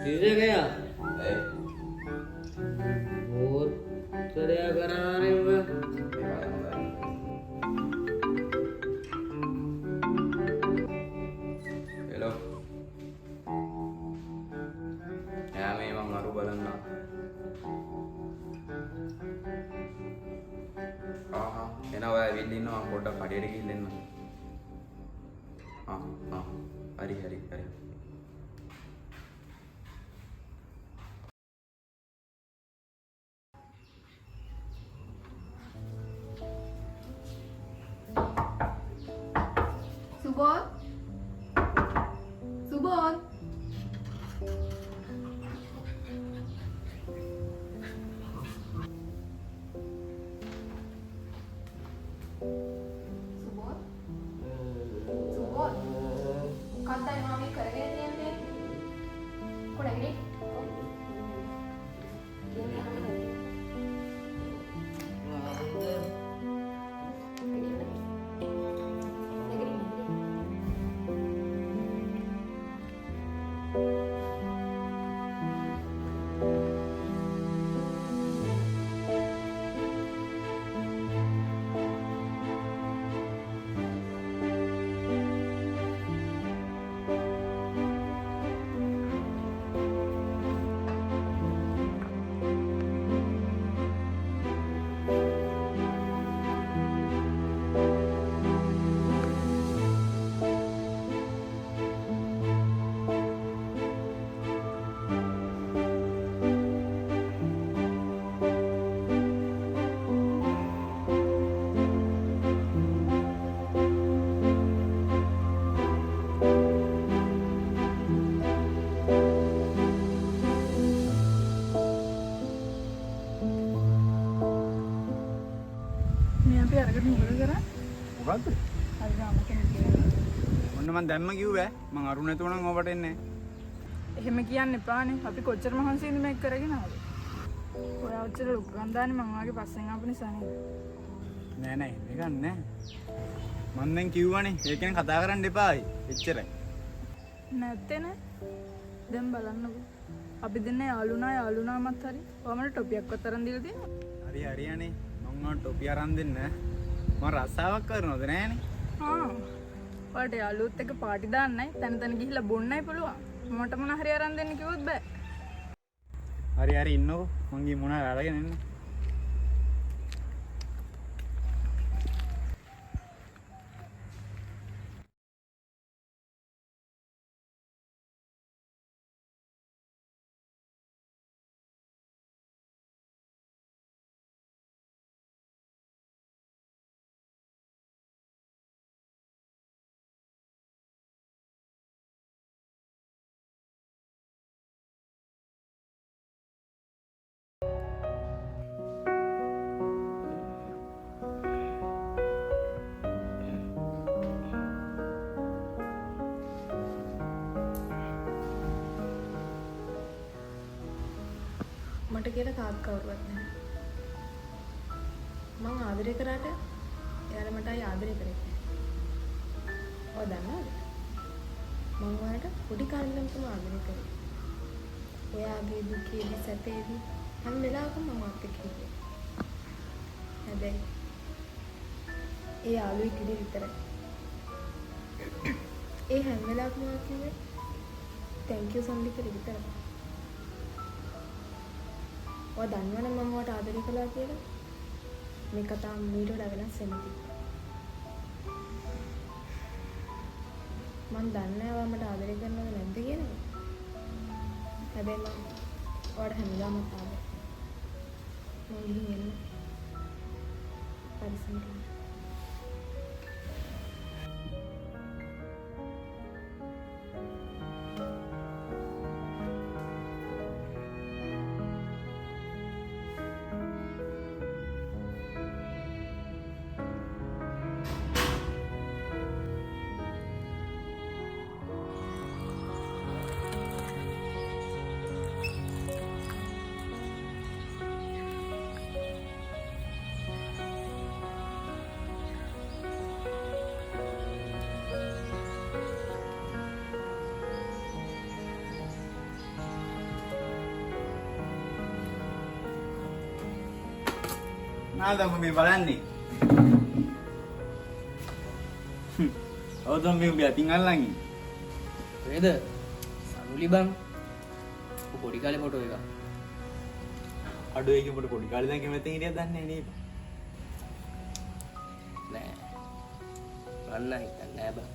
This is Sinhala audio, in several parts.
किसे गया बहुत चढ़िया करा रहे हुए हेलो या मैं emang maru balana එනවා ඇවිල්ලා ඉන්නවා මම පොඩ්ඩක් කඩේට ගිහින් එන්න හරි හරි හරි Subodh? Subodh? Subodh? Subodh? Kata yang mami kerja ni ni. Kau lagi ni? Ini apa ni? මොකද්ද? හරි ගාම කෙනෙක් කියලා. ඔන්න මං දැම්ම කිව්වේ මං අරු නැතුව නම් ඔබට එන්නේ. එහෙම කියන්න එපානේ. අපි කොච්චර මහන්සියෙන්ද මේක කරගෙන ආවේ. ඔය අවුච්චර ලොකු ගන්දානේ මං වාගේ පස්සෙන් ආපු නිසා නේද? නෑ නෑ මේක නෑ. මං දැන් කිව්වනේ ඒ කියන්නේ කතා කරන්න එපායි. එච්චරයි. නැත්තේ නේ. දැන් බලන්නකෝ. අපි දෙන්නේ යාළුනාමත් හරි. ඔයාමට ටොපියක්වත් අරන් දීලා තියෙනවා. හරි හරියනේ. මං ඔයාලට ටොපි අරන් දෙන්න. මම රස්සාවක් කරනවද නෑනේ. ඔයාලට යාළුවොත් එක්ක පාටි දාන්නයි තන තන ගිහිල්ලා බොන්නයි පුළුවන්. මට මොන හරි අරන් දෙන්න කිව්වොත් බෑ. හරි හරි ඉන්නකෝ. මං ගිහින් මොනවා අරගෙන එන්න. මට කියලා තාත් කවුරුවත් නැහැ. මං ආදරය කරාට එයාලා මට ආදරය කරේ නැහැ. ඔය දන්නවද? මං ඔයාලට පොඩි කාලේ ඉඳන් තමයි ආදරය කරේ. ඔයාගේ දුකේදී සැපේදී හැම වෙලාවකම මම මාත් එක්ක හිටියේ. හැබැයි ඒ යාළුවෙක් විදිහට විතරයි. ඒ හැම වෙලාවකම මම කිව්වේ thank you සම්ලි කියලා විතරයි. ඔය දන්නවනේ මම ඔයාට ආදරය කළා කියලා. මේ කතාව මීට වඩා වෙනස් වෙනවා. මම දන්නේ නැහැ ඔයා මට ආදරය කරනවද නැද්ද කියලා. හැබැයි මම ඔයාට හැමදාම ආදරය. මම ගිහින් එන්න. පරිස්සමට. මොනවාද උඹ මේ බලන්නේ? ඔව් තම්බි උඹ අතින් අල්ලන් ඉන්නේ. නේද? සනුලි බං. පොඩි කාලේ ෆොටෝ එක. අඩෝ ඒක උඹට පොඩි කාලේ දැන් කැමතින් හිටියද දන්නේ නෑ නේද? නෑ. අන්න හිතන්නේ නෑ බං.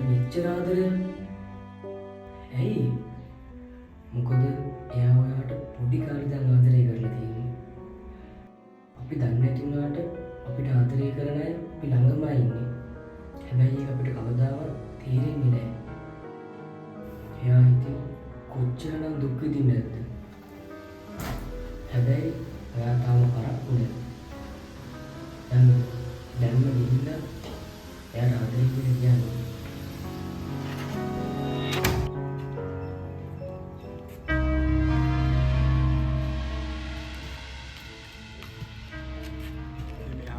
මෙච්චර ආදරය ඇයි? මොකද එයා ඔයාට පොඩි කාලේ ඉඳන් ආදරය කරලා තියෙන්නේ. අපි දන්නේ නැති වුණාට අපිට ආදරය කරන අය අපි ළඟමයි ඉන්නේ. හැබැයි ඒක අපිට කවදාවත් තේරෙන්නේ නැහැ. එයා ඉතින් කොච්චරනම් දුක් විඳින්නේ නැද්ද? හැබැයි ඔයා තාම කරක්ු නෑ. දැන්ම ගිහින් එයාට ආදරය කියලා කියන්නේ.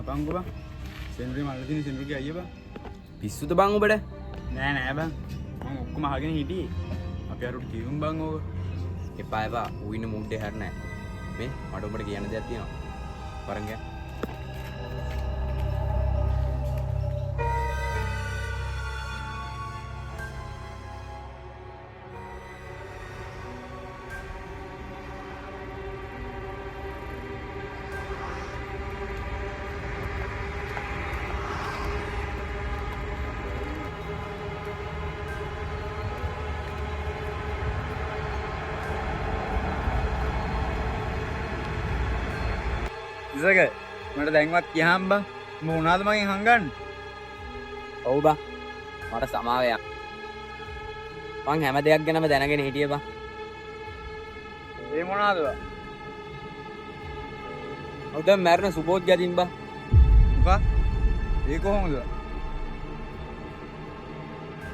බංගු බං සෙන්රි මල්ලදින සෙන්රුගේ අයියා බං පිස්සුද බං උඹට? නෑ නෑ බං මම ඔක්කොම අහගෙන හිටියේ. අපි අරුට කිව්වම් බං ඕක. එපා එපා ඌ ඉන්න මූඩ් එක හරිය නෑ. මේ මට උඹට කියන්න දෙයක් තියෙනවා. වරන් ගියා. ඉසක මට දැන්වත් කියහම් බං මොනාද මගෙන් හංගන්න? ඔව් බං මට සමාව යන්න. මං හැම දෙයක් ගැනම දැනගෙන හිටියේ බං. ඒ මොනාද බං? ඔව් දැන් මැරෙන සුබෝධ් යදින් බං. මොකක්? ඒ කොහොමද?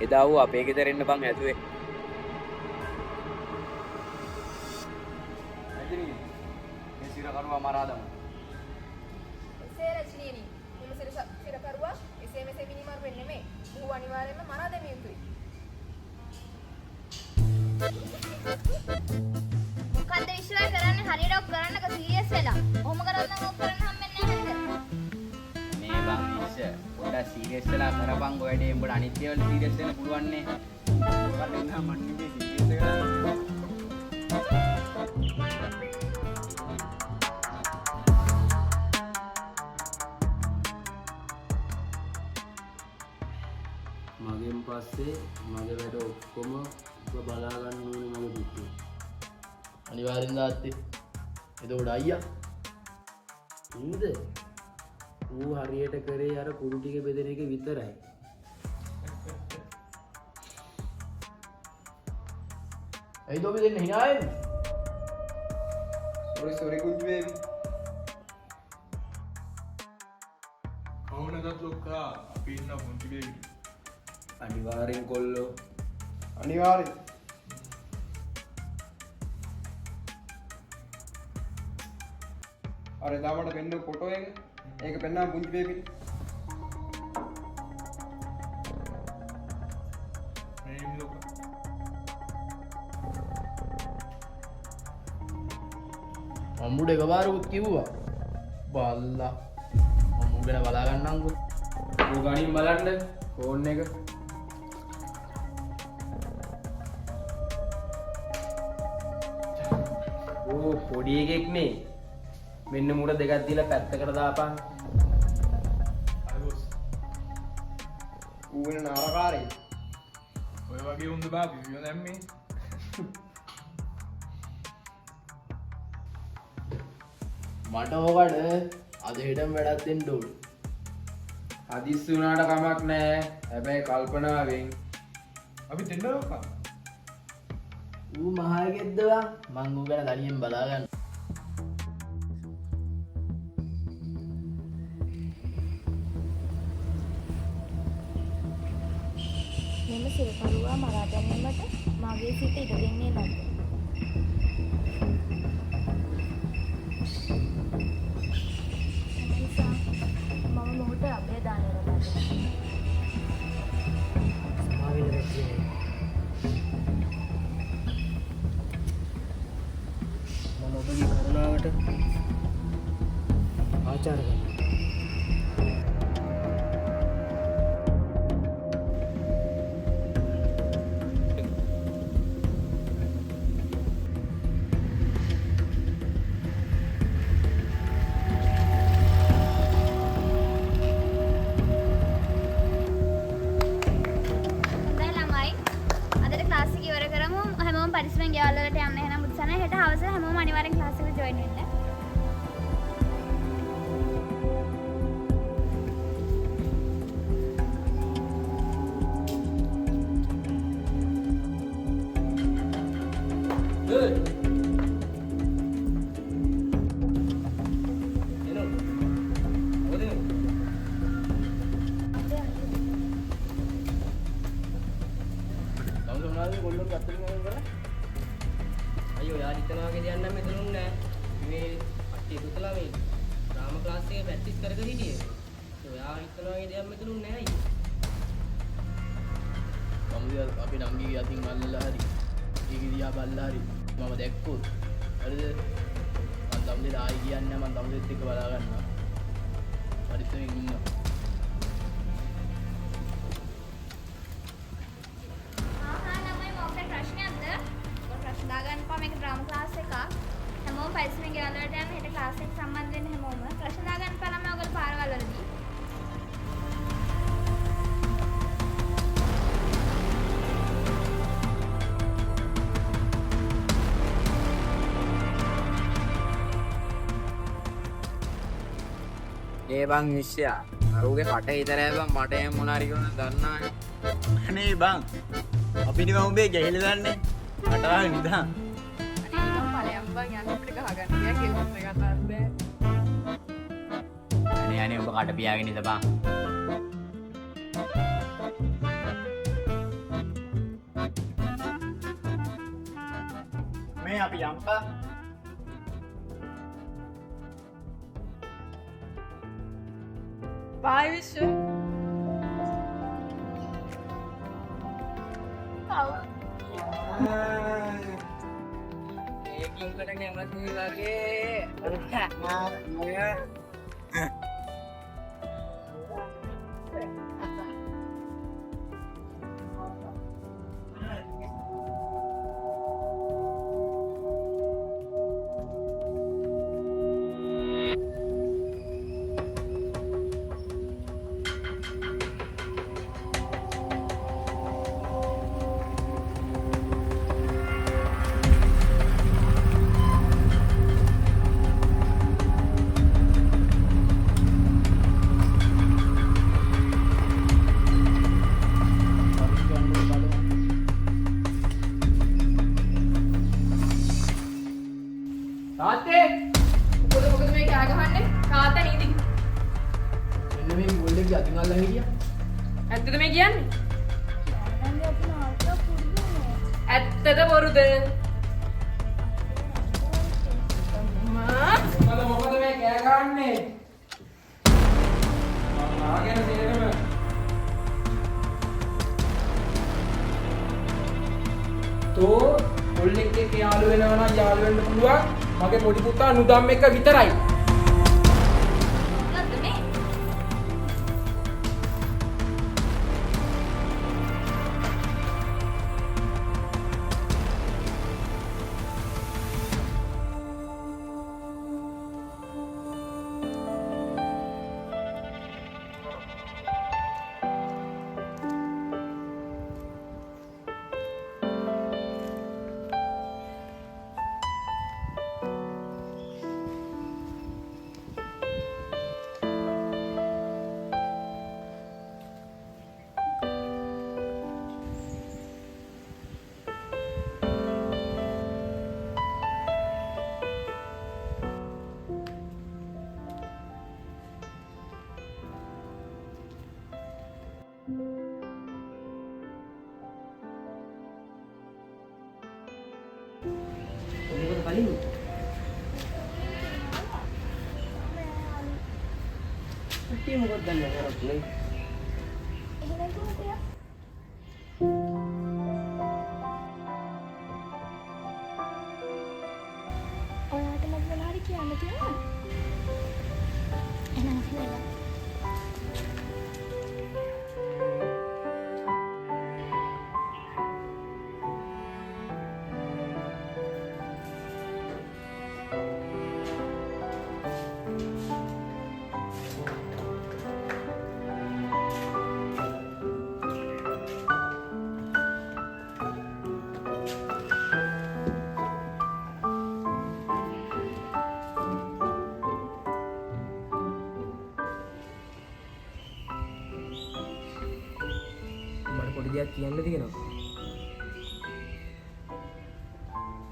එදා වූ අපේ ගෙදර එන්න බං ඇතුවේ. ඇදිරි මේ සිරකරුවා මරා දමු. එසේ රචනීයනි මෙම සිරකරුවා එසේ මෙසේ මිනිමරු වෙන්නේ නෙමෙයි. ඌ අනිවාර්යයෙන්ම මරා දැමිය යුතුයි. මොකද්ද විශ්වාස කරන්නේ හරියට ඔක් කරන්නක සීරියස් වෙලා. ඔහොම කරොත් නම් ඔක් කරන්න හම්බෙන්නේ නැහැ නේද? මේ බං ඉස්ස පොඩ්ඩක් සීරියස් වෙලා කරපන් ඔය වැඩේ. උඹට අනිත් ඒවා සීරියස් වෙන්න පුළුවන් නේ. බලන්න නම් මන් නෙමෙයි සීරියස් කරන්නේ. මගෙන් පස්සේ මගේ වැඩ ඔක්කොම ඔබ බලා ගන්න ඕනේ මගේ පුතේ. අනිවාර්යෙන් තාත්තේ. එතකොට අයියා ඉන්ද ඌ හරියට කරේ අර කුරු ටික බෙදෙන එක විතරයි. ඇයිද ඔබ දෙන්න hina වෙන්නේ? sorry කුංචි බේබි. කවුනකට ලොක්කා අපි ඉන්න කුංචි බේබි. අනිවාර්යෙන් කොල්ලෝ. අනිවාර්යෙන්. අර එදා මට පෙන්න ෆොටෝ එක. ඒක පෙන්නම් පුංචි බේබිට. මේ ලොක. මම්මුඩ එකපාරකුත් කිව්වා. බල්ලා. මම්මු ගැන බලා ගන්නම්කෝ. ඌ ගණින් බලන්න ෆෝන් එක. ඕ පොඩි එකෙක් නේ. මෙන්න මුර දෙකක් දීලා පැත්තකට දාපන්. ඌ වෙන නාරකාරයි. ඔය වගේ උන්ද බා බියෝ දැම්මේ. මට ඕකට අද හෙටම වැඩක් දෙන්න ඕනේ. හදිස්සි වුණාට කමක් නැහැ. හැබැයි කල්පනාවෙන් අපි දෙන්න ලොක්කා. ඌ මහාගෙද්දවා මං ඌ ගැන තනියෙන් බලා ගන්න. මෙම සිරකරුවා මරා දැමීමට මගේ සිත ඉඩ දෙන්නේ නැත. එනිසා මම මොහොත අභය දානය ලබා දෙනවා. සමාවෙන්න බැහැ. මම ඔබගේ කරුණාවට ආචාර කරනවා. පරිස්සමෙන් ගෙවල් වලට යන්න. එහෙනම් මුත්සන හෙට හවස හැමෝම අනිවාර්යෙන් ක්ලාස් එකට ජොයින් වෙන්න. අයියෝ යා හිතනවා වගේ දෙයක් නම් මෙතන උන්නේ නැහැ. මේ අට්ටිය පුතලා මේ ඩ්‍රාමා ක්ලාස් එකේ ප්‍රැක්ටිස් කර කර හිටියේ. ඔයා හිතනවා වගේ දෙයක් මෙතන උන්නේ නැහැ අයියෝ. අපි නම්ගිගේ අතින් අල්ලලා හරි ඊගේ දිහා බල්ලා හරි මම දැක්කොත් හරිද මම තමුදේ ආයි කියන්නේ මම තමුදෙත් එක්ක බලා ගන්නවා. පරිස්සමෙන් ඉන්නවා. මේක ඩ්‍රාමා ක්ලාස් එකක්. හැමෝම පරිස්සමෙන් ගෙවල් වලට යන්න. හෙට ක්ලාස් එක සම්බන්ධ වෙන්න හැමෝම ප්‍රශ්න දාගන්න බලන්න ඔයගොල්ලෝ පාරවල් වලදී. ඒ බං විශ්යා අරුගේ කට හිතරෑ බං මට එහෙම මොන හරි කරන දන්නානේ. අනේ බං අපි නිකන් උඹේ ගැහිලා දන්නේ. අටාව නිදා. අනේ අනේ ඔබ කට පියාගෙන ඉඳ බං. මේ අපි යම්පා බායි විශ්ව. ඒකින්කට කැමති වගේ තාත්තේ මොකද මේ කෑ ගහන්නේ? තාත්තා නීදි. මෙන්න මේ ගෝල්ඩ් එක අතින් අල්ලන් හිටියා. ඇත්තද මේ කියන්නේ? නංගි අපි නාට්‍ය පුරුදුනේ. ඇත්තද බොරුද? මොකද මේ කෑ ගහන්නේ? ආගෙන තේරෙම තෝ කොල්ලෙක් එක්ක යාළු වෙනවා නම් යාළු වෙන්න පුළුවන්. මගේ පොඩි පුතා නුදම් එක විතරයි. මොකද්ද මේ? මොකද කලින් පිටි මොකද දන්නේ කරන්නේ? එහෙනම් කිව්වා. ඔයාට මට මොනවාරි කියන්න තියෙනවද? එහෙනම් අපි වෙලා. මට පොඩි දෙයක් කියන්න තියෙනවා.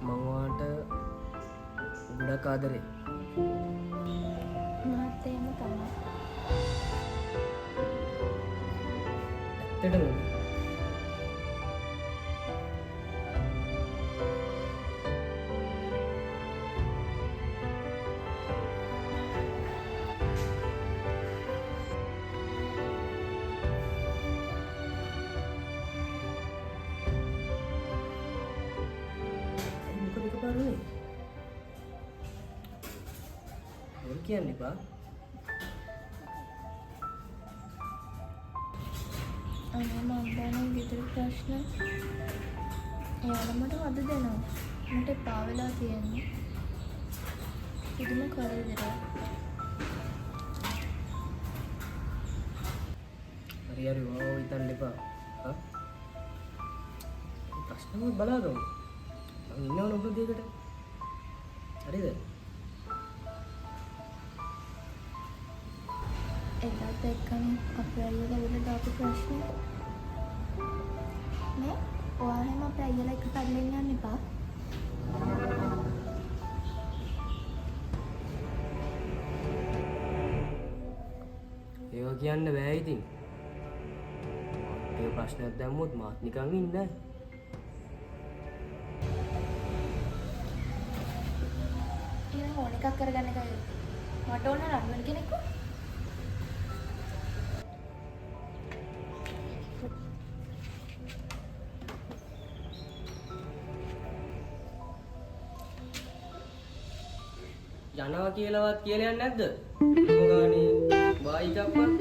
මම ඔයාට ගොඩක් ආදරේ. මාත් එහෙම තමයි. ඇත්තටම මොකද එකපාරනේ? මොකද කියන්නේ බා? අනේ මම දැන් ගෙදර ප්‍රශ්න එයාලා මට වද දෙනවා. මට එපා වෙලා තියෙන්නේ. පුදුම කරදරයක්. හරි හරි ඔයාව හිතන්න එපා. හා? ප්‍රශ්නවත් බලාගමු. මම ඉන්නවනේ ඔබ දෙයකට. හරිද? ඒකත් එක්කම අපේ අයියලා උඩ දාපු ප්‍රශ්න. නේ? ඔයා හැම අපේ අයියලා එක්ක කඩලෙන් යන්න එපා. ඒවා කියන්න බෑ ඉතින්. ප්‍රශ්නයක් දැම්මොත් මාත් නිකන් ඉන්නේ නැහැ. එහෙනම් ඕන එකක් කරගන්න එකයි. මට ඕන රන්වන් කෙනෙක්ව. යනවා කියලාවත් කියලා යන්නේ නැද්ද? මොගානේ බායි එකක්වත්.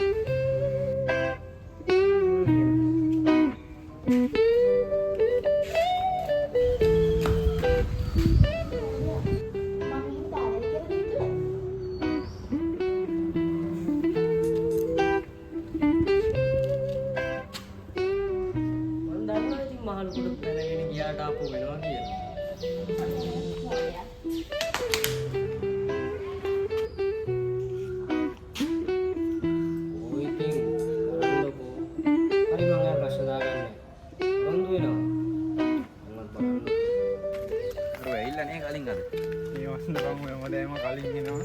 මම දන්නවා ඉතින් මහලු කොට පැනගෙන ගියාට ආපහු වෙනවා කියලා. ඔය ඉතින් කරන්නකෝ. හරි මම ආයෙ ප්‍රශ්න දාගන්නේ. රොන්දු වෙනවා. මම බලන්න. අර වෙයිලා නේ කලින් අද. මේ වස්න බං ඔය මොඩේම කලින් එනවා.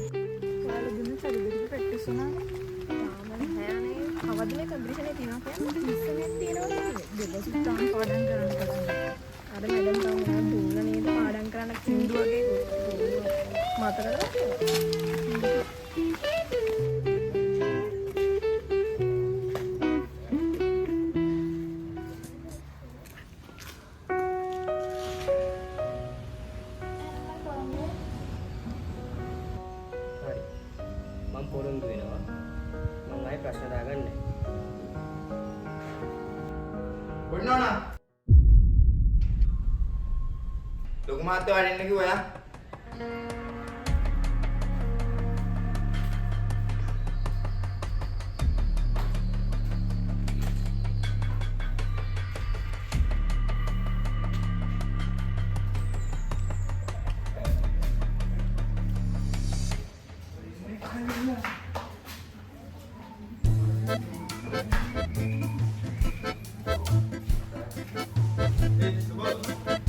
ඔයාලා දුන්න සරිදෙක ප්‍රැක්ටිස් වුණානේ. තාම නැහැනේ. අවදිනේ කම්පිටිෂන් එකේ තියෙනවා කියන්නේ. ඉස්සෙනෙත් තියෙනවා නේද? දෙබසුත් තාම පාඩම් කරන්න පටන් ගත්තා. අර මැඩම් තාම මොනවද දුන්න නේද පාඩම් කරන්න සින්දු වගේ මතකද? හරි. මම පොරොන්දු වෙනවා. මම ආයෙ ප්‍රශ්න දාගන්නේ. පොඩ්ඩෝනා. ලොකු මාත්‍ය වඩින්න කිව්වා.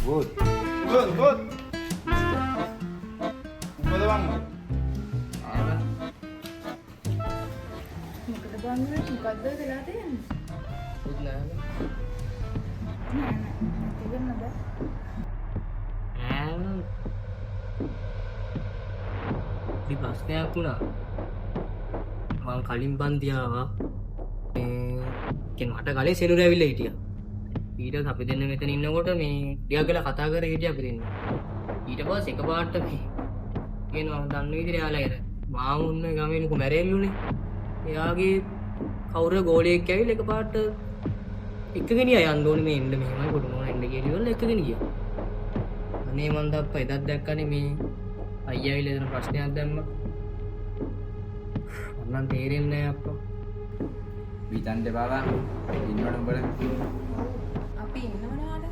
Good. Good, good. මොකද බං? මොකද බංගුවේ මොකද්ද වෙලා තියෙන්නේ? පුත් නැහැ. නෑ නෑ ඉතින් නේද? ඉතින් ප්‍රශ්නයක් වුණා. මම කලින් පන්ති ආවා. මට කලින් සෙනුර ඇවිල්ලා හිටියා. ඊට පස්සේ අපි දෙන්න මෙතන ඉන්නකොට මේ ටිකක් වෙලා කතා කරගෙන හිටියා අපි දෙන්න. ඊට පස්සේ එකපාරට මේ කියනවා දන්න විදිහට යාලා ඉර. මාමුන්න ගමේ ලොකු මැරෙල්ලුනේ. එයාගේ කවුරු ගෝලියෙක් ඇවිල්ලා එකපාරට එක්කගෙන යන්න ඕනේ මේ එන්න මෙහෙමයි කොට මොන එන්න කියලා ඉවරලා එක්කගෙන ගියා. අනේ මන් දප්පා එදත් දැක්කනේ මේ අයියා ඇවිල්ලා එතන ප්‍රශ්නයක් දැම්මා. මන්නම් තේරෙන්නේ නැහැ අප්පා. බීතන්ට බාලා ඉන්නවනම් බලන්න. අපි ඉන්නවනේ ආඩ.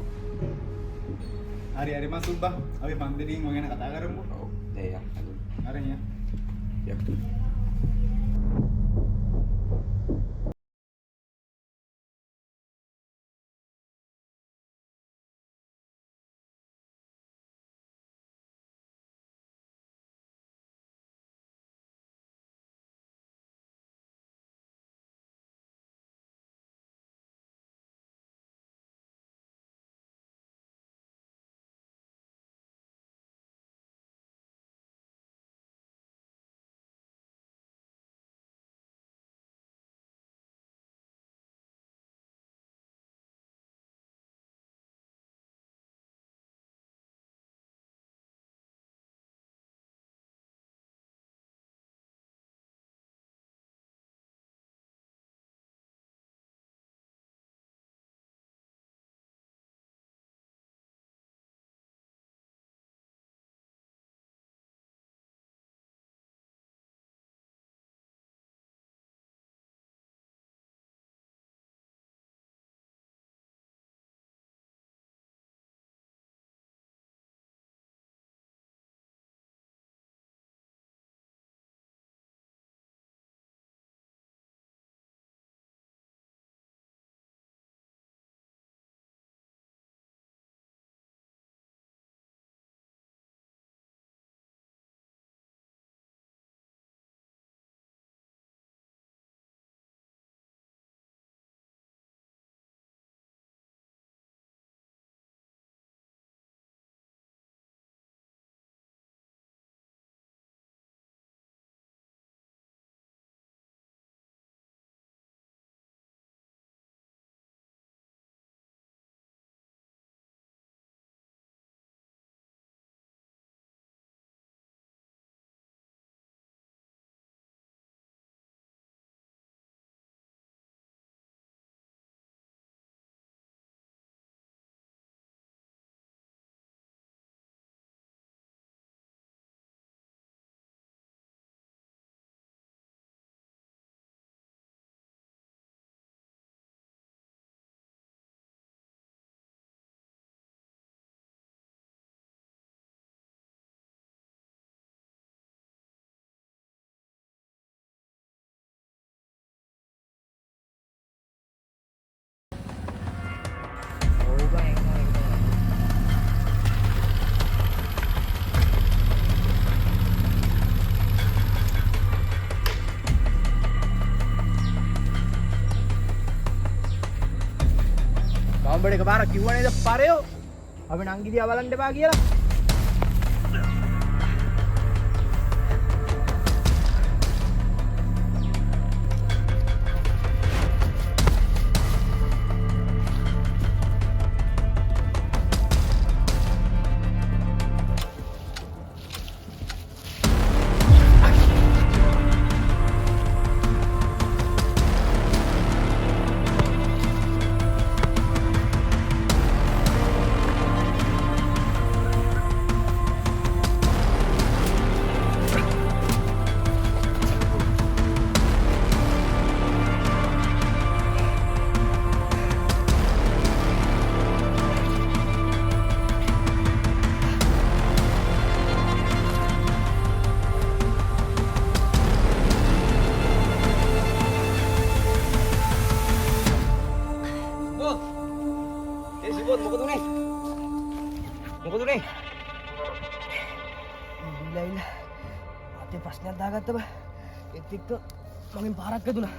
හරි හරි මම සුබ්බා. අපි පන්තිරින් ඔය ගැන කතා කරමු. ඔව්. ඒ යක්. හරි යා. යක්. උඹට එකපාරක් කිව්වා නේද පරයෝ අපි නංගි දිහා බලන්න එපා කියලා. ප්‍රශ්නයක් දාගත්ත බා ඒත් එක්ක මගෙන් පාරක් වැදුනා.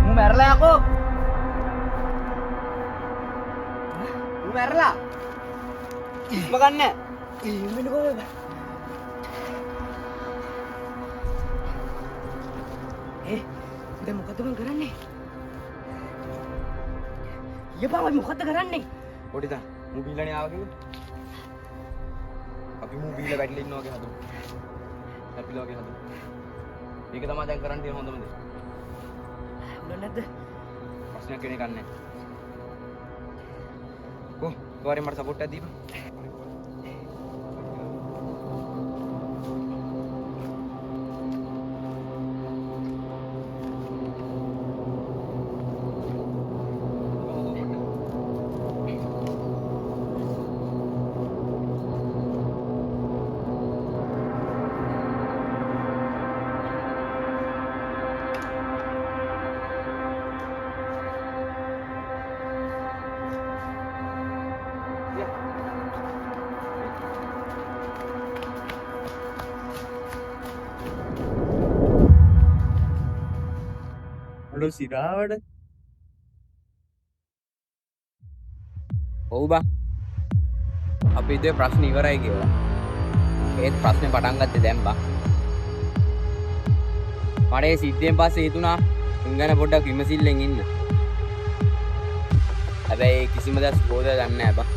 මු මැරලා යකෝ. මු මැරලා. ඉස්ම ගන්න. මෙන්න කොහෙද? දැන් මොකද මං කරන්නේ? ඊපා මම මොකද කරන්නේ? පොඩි තා මූ බීලානේ ආවා කිව්වේ. අපි මූ බීලා වැටිලා ඉන්නවා වගේ හදමු. හැපිලා වගේ හදමු. මේක තමයි දැන් කරන්න තියෙන හොඳම දේ. උන නැද්ද? ප්‍රශ්නයක් වෙන්නේ නැහැ. කො ගෝරේ මට සපෝට් එකක් දීපන්. අලු සිරාවට ඔව් බා අපි ඉතින් ප්‍රශ්න ඉවරයි කියලා. ඒත් ප්‍රශ්නේ පටන් ගත්තේ දැන් බා. මට ඒ සිද්ධියෙන් පස්සේ හිතුණා උංගන පොඩ්ඩක් විමසිල්ලෙන් ඉන්න. හැබැයි කිසිම දෙයක් බෝධය ගන්න නැහැ බා.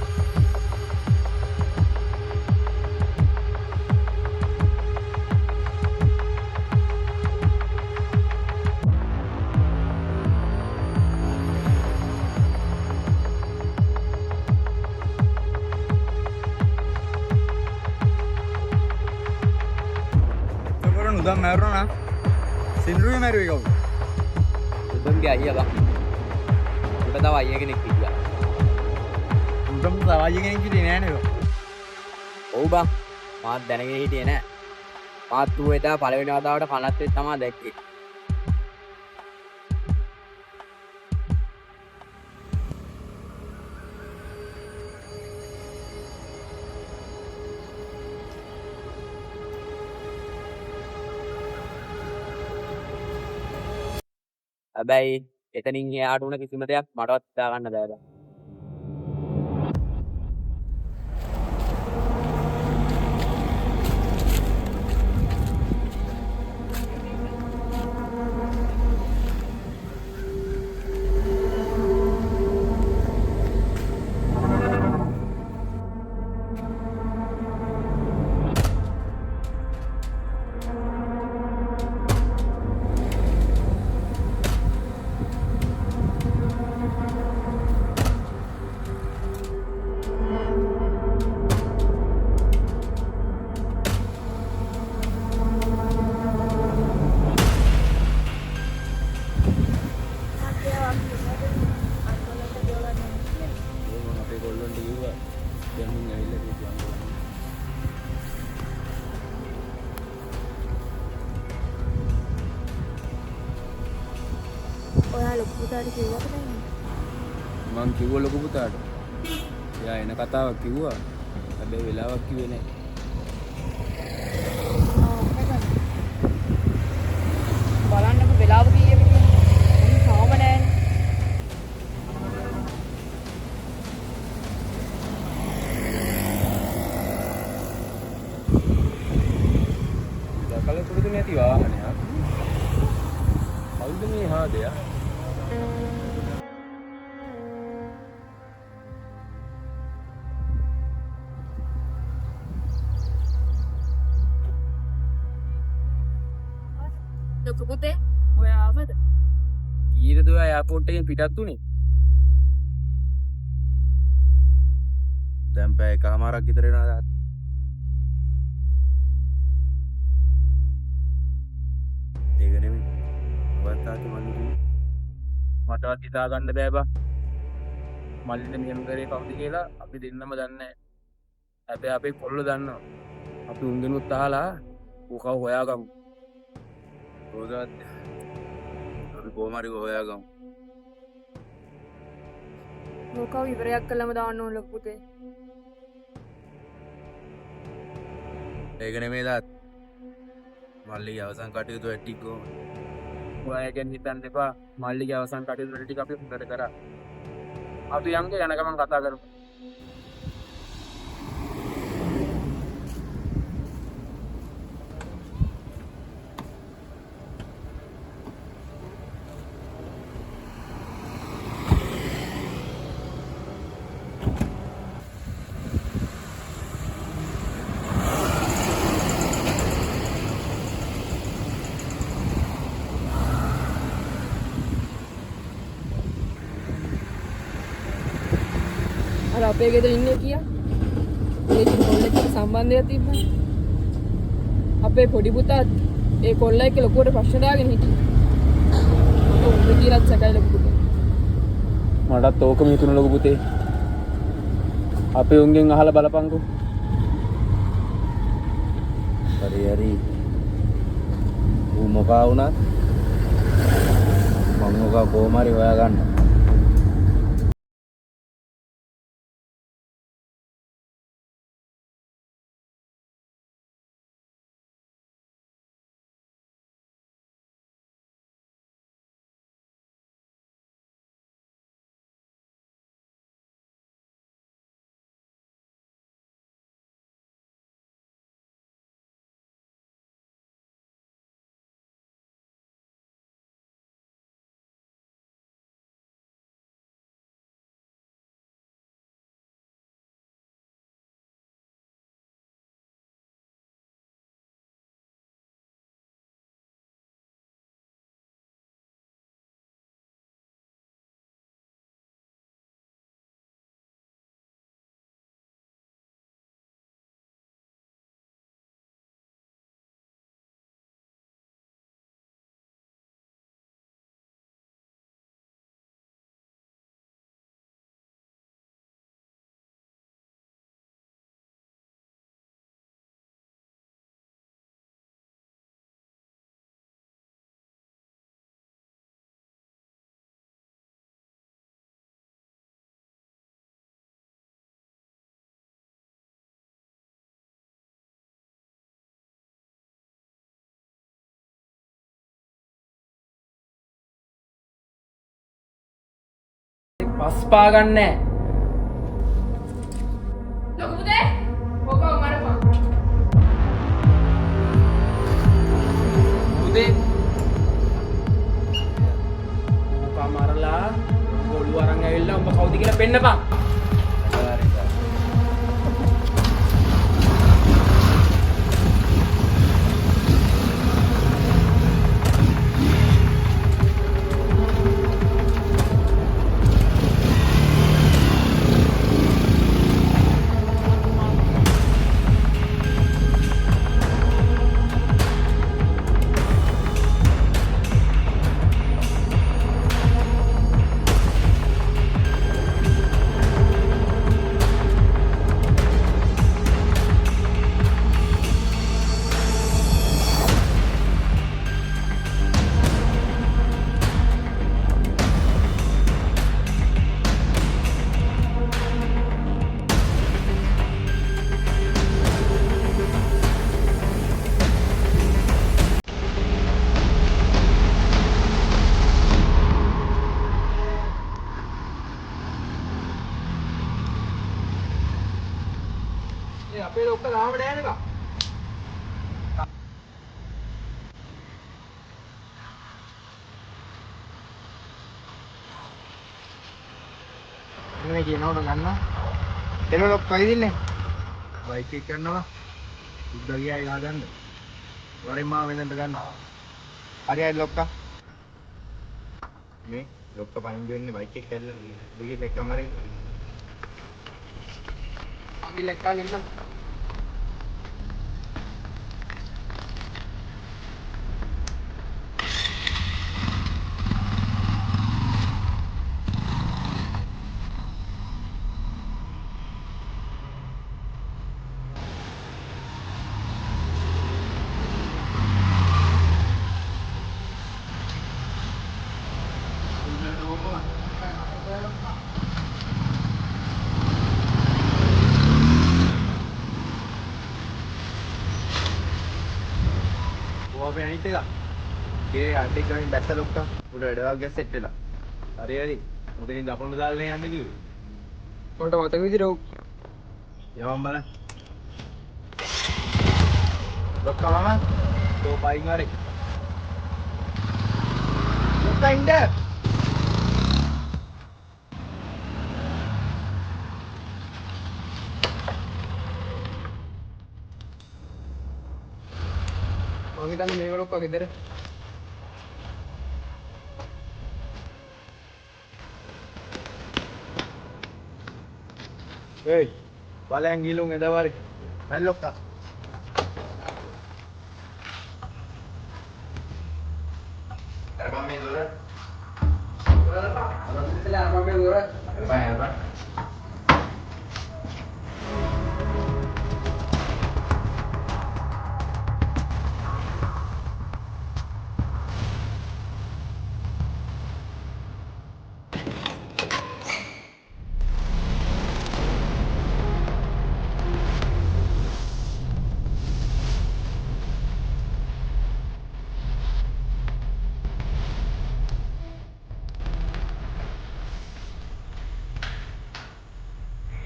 උදම් මැරුණා නම් සින්රුවේ මැරුවේ කවුද? උදම්ගේ අයියා බා. උඩ තව අයියා කෙනෙක් හිටියා. උදම් තව අයියා කෙනෙක් හිටියේ නෑ නේද? ඔව් බා. මාත් දැනගෙන හිටියේ නෑ. මාත් ඌ එදා පළවෙනි වතාවට කනත් එක්ක තමයි දැක්කේ. හැබැයි එතනින් එහාට උන කිසිම දෙයක් මටවත් හිතා ගන්න බෑ බා. ඔයා ලොකු පුතාට කිව්වද නැහැ? මං කිව්වා ලොකු පුතාට. එයා එන කතාවක් කිව්වා. හැබැයි වෙලාවක් කිව්වේ නැහැ. කලතුරු නැති වාහනයක්. කවුද මේ හාදයා? ලොකු පුතේ ඔය ආවද? ඊට දුවා එයාපෝට් එකෙන් පිටත් උනේ. දැන් පැය එකමාරක් විතර වෙනවා තාත්තා. ඒක නෙමෙයි. ඔබත් තාත්තා මල්ලි කිව්වේ. මටවත් හිතා ගන්න බෑ බා. මල්ලිට මෙහෙම කරේ කවුද කියලා අපි දෙන්නම දන්නේ නැහැ. හැබැයි අපේ කොල්ලෝ දන්නවා. අපි උන්ගෙනුත් අහලා ඌ කව හොයාගමු. ඕක අපි කොහොම හරි හොයාගමු. මොකව ඉවරයක් කළම දාන්න ඕන ලොකු පුතේ. ඒක නෙමෙයි තාත්තා. මල්ලිගේ අවසන් කටයුතු ටික කොහොමද? ඔයා ගැන හිතන්න එපා. මල්ලිගේ අවසන් කටයුතු ටික අපි හොඳට කරා. අපි යම්ක යන ගමන් කතා කරමු. අර අපේ ගෙදර ඉන්නේ කියා. ඒ කොල්ලෙක් එක්ක සම්බන්ධයක් තිබ්බනේ. අපේ පොඩි පුතාත් ඒ කොල්ලා එක්ක ලොකුවට ප්‍රශ්න දාගෙන හිටියා. උඹ කියලාත් සැකයි ලොකු පුතේ. මටත් ඕකම හිතුණා ලොකු පුතේ. අපේ උන්ගෙන් අහලා බලපංකෝ. හරි. ඌ මොකා වුණත් මම මොකා කොහොම හරි හොයාගන්න. පස් පාගන්නේ ලොකු පුතේ ඔකව මරපන්. පුතේ මොකා මරලා ගොළු අරන් ඇවිල්ලා උඹ කවුද කියලා පෙන්නපන්. මේ කියනකොට ගන්න. එන ලොක් කොයිදින්නේ? බයික් එක කරනවා. උඩ ගියා ඒක හදන්න. වරින් මාව වෙනඳ ගන්න. හරි හරි ලොක්කා. මේ ලොක්කා පයින් දෙන්නේ බයික් එක කැල්ල. බුගේ ලෙක්කම හරි. අපි ලෙක්කා ගෙන්න. ඔය අනිත් එක. ගේ අඩේ ගමින් බැස්ස ලොක්කා. උඩ වැඩ වගේ සෙට් වෙලා. හරි හරි. උදේින් දකුණට දාලා යන්නේ කිව්වේ. මට මතක විදිහට ඔව්. යවම් බලන්න. ලොක්කා මම තෝ පයින් හරි. ලොක්කා ඉන්න. මම හිතන්නේ මේක ලොක්කා ගෙදර. ඒයි. බලයන් ගිලුම් එදවරි. මල් ලොක්කා. අරපම් මේ දොර. අරපම් මේ දොර. අරපම්.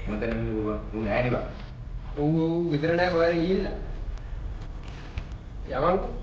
මොතනින් ඌ නෑ නේ බා. ඌ ගෙදර නෑ කොහෙද ගිහිල්ලා. යවන්කෝ.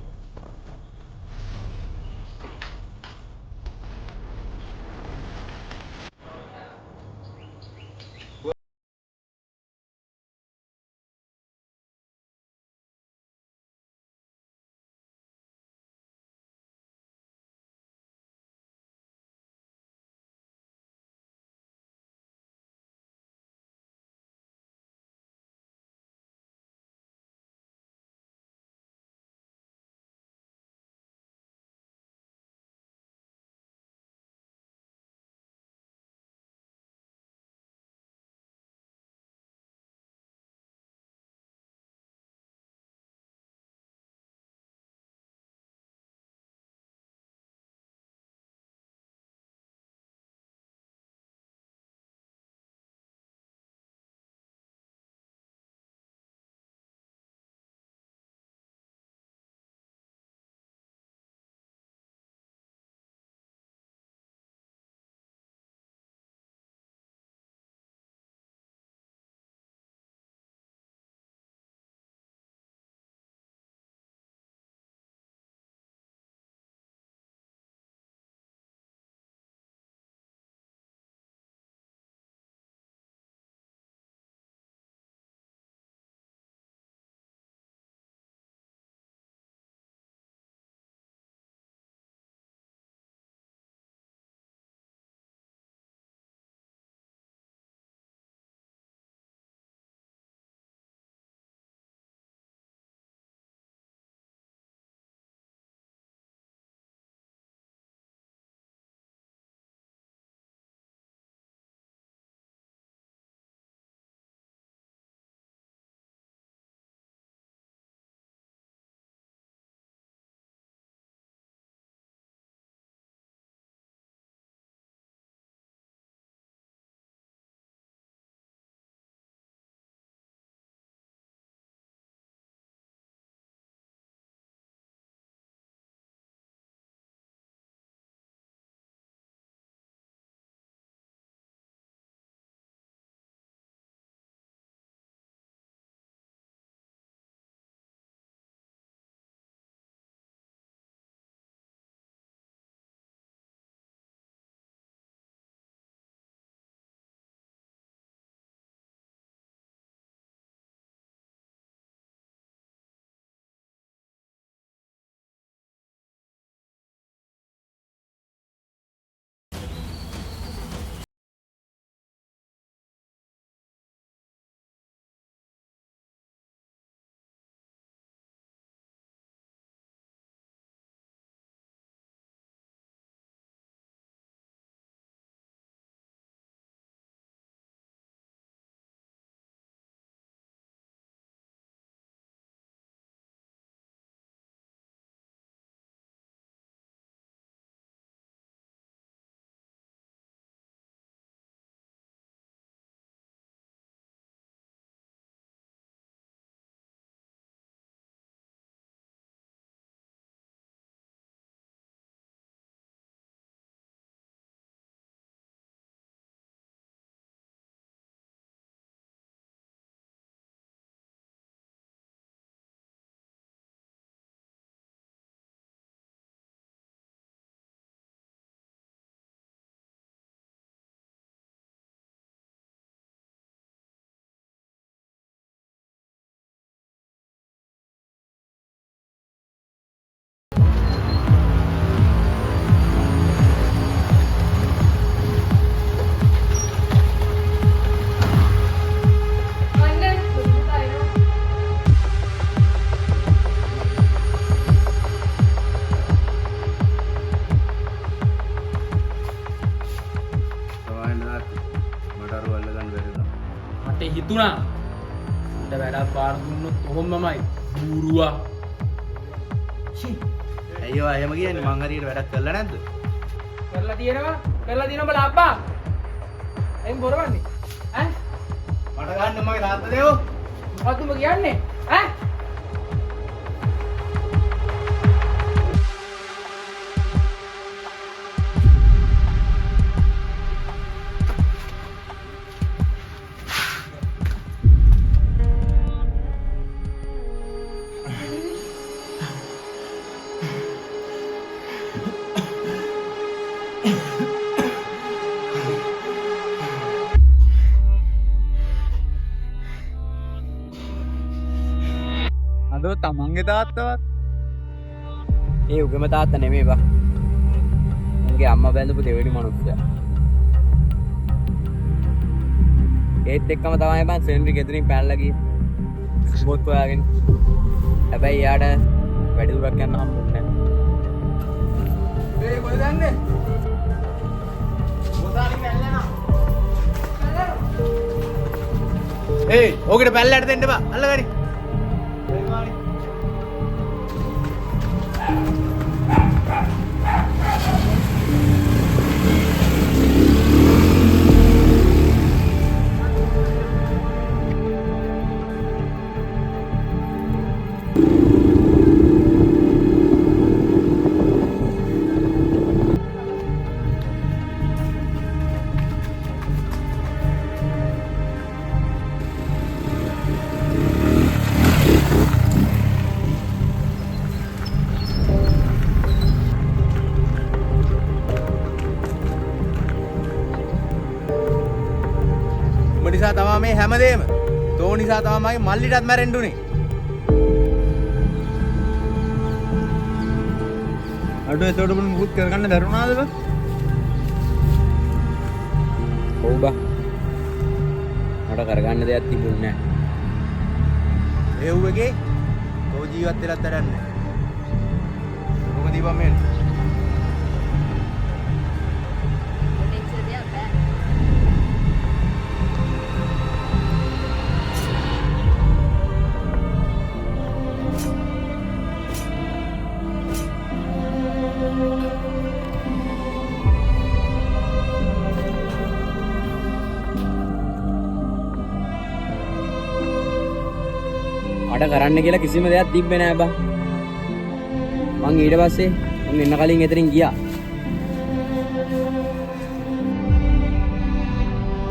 වුණා. උන්ට වැඩක් පාර දුන්නොත් කොහොමමයි බූරුවා. අයියෝ එහෙම කියන්නේ මං හරියට වැඩක් කරලා නැද්ද? කරලා තියෙනවා බලා අබ්බා. එම් බොරවන්නේ. ඈ මට ගන්න මගේ තාත්තා දේවෝ. මොකද්ද උඹ කියන්නේ? ඈ අදෝ තමන්ගේ තාත්තවත් ඒ උගම තාත්තා නෙමෙයි බා. උන්ගේ අම්මා බැඳපු දෙවෙනි මිනිස්සයා. ඒත් එක්කම තමයි බං සෙන්රි ගෙදරින් පැනලා ගියේ. බොත් හොයාගෙන. හැබැයි යාට වැඩි දුරක් යන්න හම්බුනේ නැහැ. ඒ කොහෙද යන්නේ? මොසාරි පැල්ලනවා. ඒ ඕකට පැල්ලට දෙන්න බා. අල්ලගනි. නිසා තමයි මේ හැමදේම. තෝ නිසා තමයි මගේ මල්ලිටත් මැරෙන්න උනේ. අඩෝ ඒකට මොන මුකුත් කරගන්න බැරුණාද බං? ඔව් බා. මට කරගන්න දෙයක් තිබුණේ නැහැ. ඒ උවගේ තෝ ජීවත් වෙලත් වැඩක් නැහැ. මොකද ඉබම් මේ මට කරන්න කියලා කිසිම දෙයක් තිබ්බේ නෑ බං. මං ඊට පස්සේ උන් එන්න කලින් එතනින් ගියා.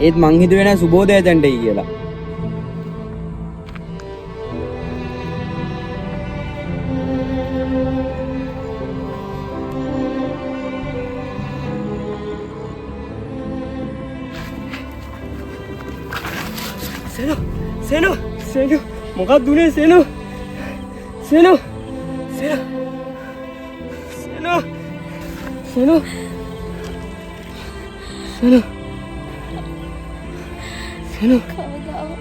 ඒත් මං හිතුවේ නෑ සුබෝදය දැන්ටයි කියලා. සේනු මොකක්ද උනේ සේනු? සේනු කවදාවත්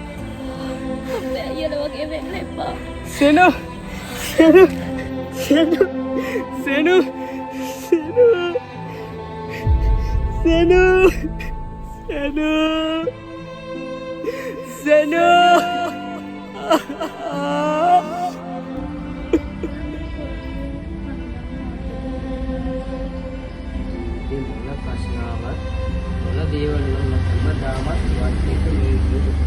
අපේ අයියලා වගේ වෙන්න එපා. සේනු ප්‍රශ්නාවක් මොන දේවල් වල හැමදාමත් වත් එක මේ විදිහට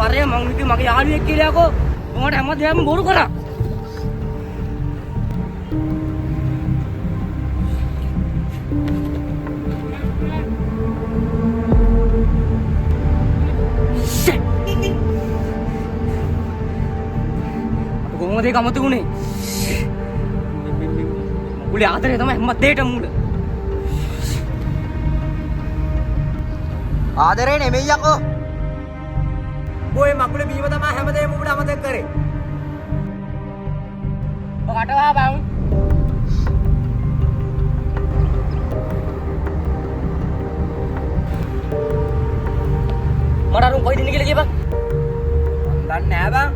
පරය මං හිතුවේ මගේ යාළුවෙක් කියලා යකෝ. උඹට හැමදේම බොරු කරා. කොහොමද ඒක අමතක වුනේ? මගුලේ ආදරේ තමයි හැම දෙයකටම මූල. ආදරේ නෙමෙයි යකෝ. ඔය මගුලේ බීම තමයි හැමදේම උඹට අමතක කරේ. ඔකට වා බං. මට අරුන් කොයිද ඉන්නේ කියලා කියපන්. මන් දන්නේ නෑ බං.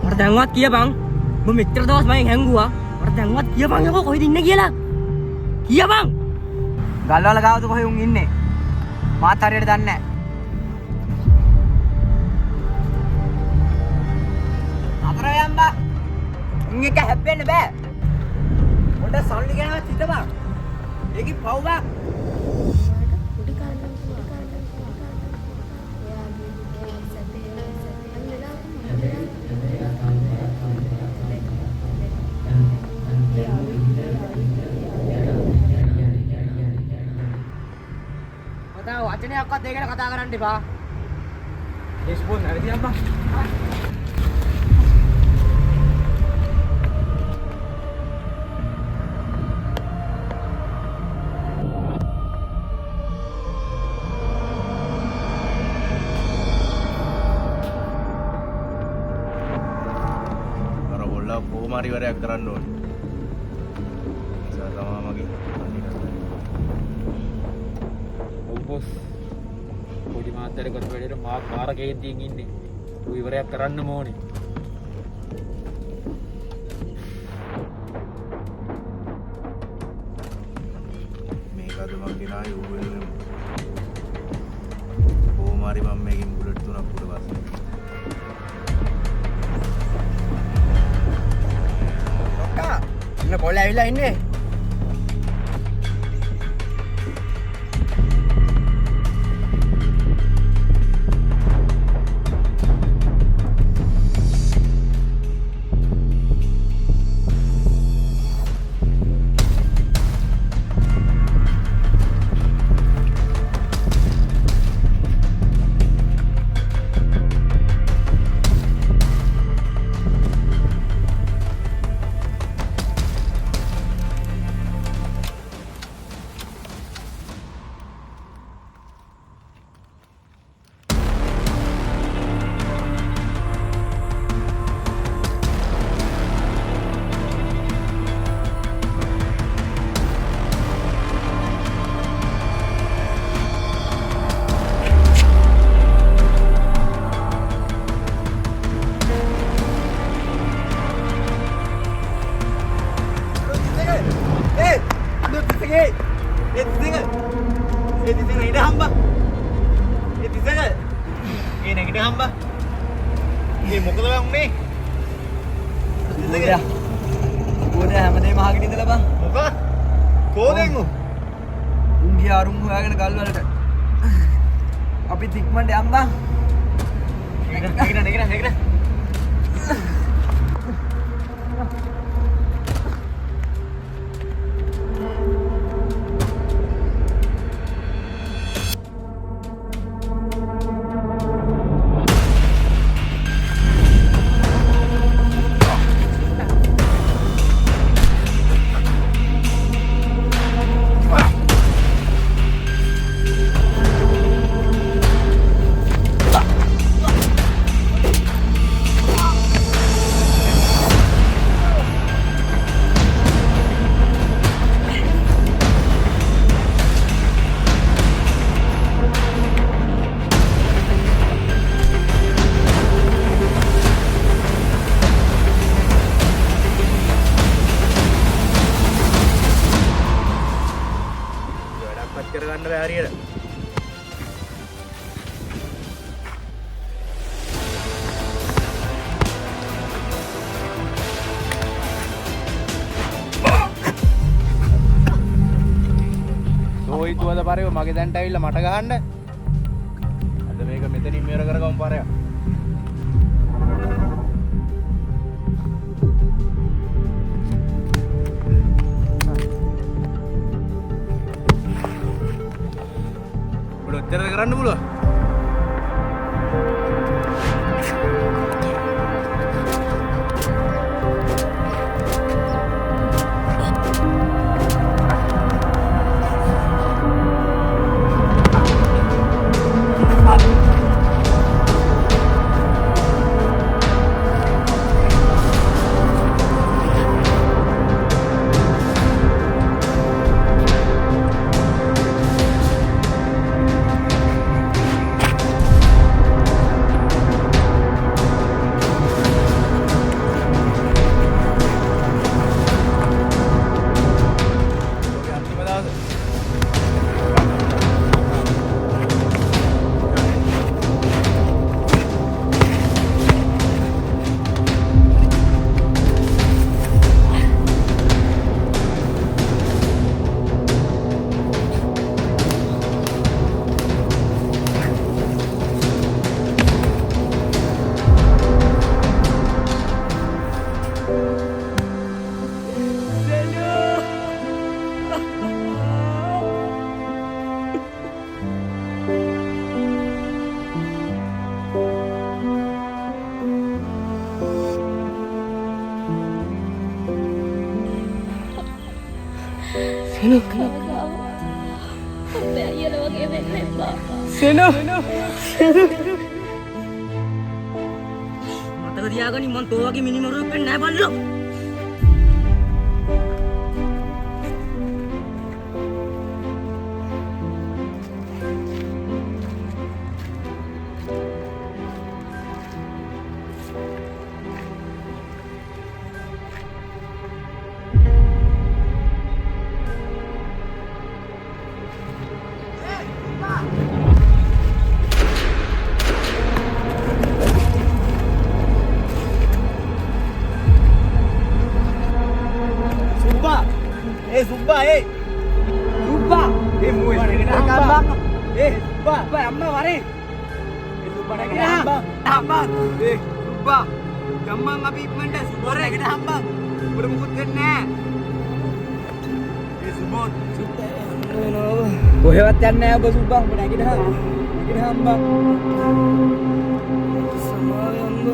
මට දැන්වත් කියපන්. මම මෙච්චර දවස් මගෙන් හැංගුවා. මට දැන්වත් කියපන් යකෝ කොයිද ඉන්නේ කියලා. කියපන්. ගල්වල ගාවද කොහෙ උන් ඉන්නේ? මාත් හරියට දන්නේ නෑ. අතර යම්බා. උන් එක හැප්පෙන්න බෑ. පොඩ සල්ලි ගාවත් හිටපන්. ඒකි පව් බං. පොඩි කාලේ ඔයාගේ දුකේ සැපේ මට වචනයක්වත් ඒ ගැන කතා කරන්න එපා. ඩිස්පෝන් හරිද යම්බා? කොහොමරි වරයක් කරන්න ඕනේ. නිසා තමයි මගේ ඔව් බොස්. පොඩි මාත්‍යට කොට වැඩේට මාත් මාර කේන්තියෙන් ඉන්නේ. ඌ ඉවරයක් කරන්න ඕනේ. මේක අද මං ගෙනාවේ ඌ වෙනුවෙන්. කොහොමරි මම මේකෙන් බුලට් තුනක් උඩ බස්සා. ඉන්න කොල්ල ඇවිල්ලා ඉන්නේ. උන්ගේ අරුන් හොයාගෙන ගල් වලට අපි ඉක්මනට යන්න බං. නෙගින. කරගන්න බෑ හරියට. සෝයිතුවද පරයෝ මගේ දැන්ට ඇවිල්ලා මට ගහන්න. අද මේක මෙතනින් මෙහෙර කරගමු පරයෝ. උඩ ඔච්චර කරන්න පුළුවන්. අන්තිම දවස අපේ අයියලා වගේ වෙන්න එපා. මතක තියාගනි මං තෝ වගේ මිනිමරුවෙක් වෙන්නේ නැහැ බල්ලෝ. Sumpah, Sumpah, muat kita hambang. Sumpah, amma mari. Sumpah nak kita hambang. Sumpah, gammang api ikmanda. Sumpah nak kita hambang. Bermukut kena. Sumpah. Koheවත් යන්නේ නැහැ ඔබ සුබ්බා ඔබ නැගිට හම්බා සමාව අම්බ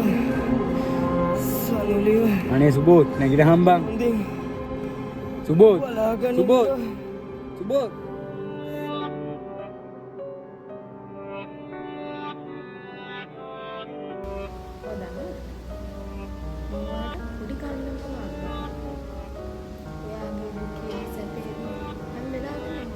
සනුලිය අනේ සුබෝත් නැගිට හම්බා සුබෝත් සුබෝත් සුබෝත් පොඩි කාලේ නම් තමයි ඔයාගේ දුකේ සැපේ හැම වෙලාවෙම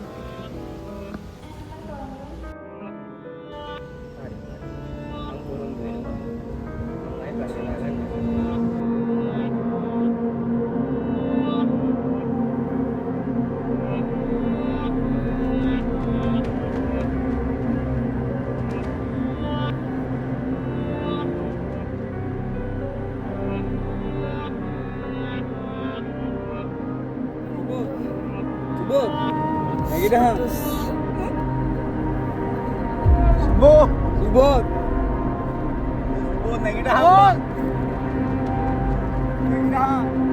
Subot, lagi dah. Subot, subot, subot lagi dah. Lagi dah.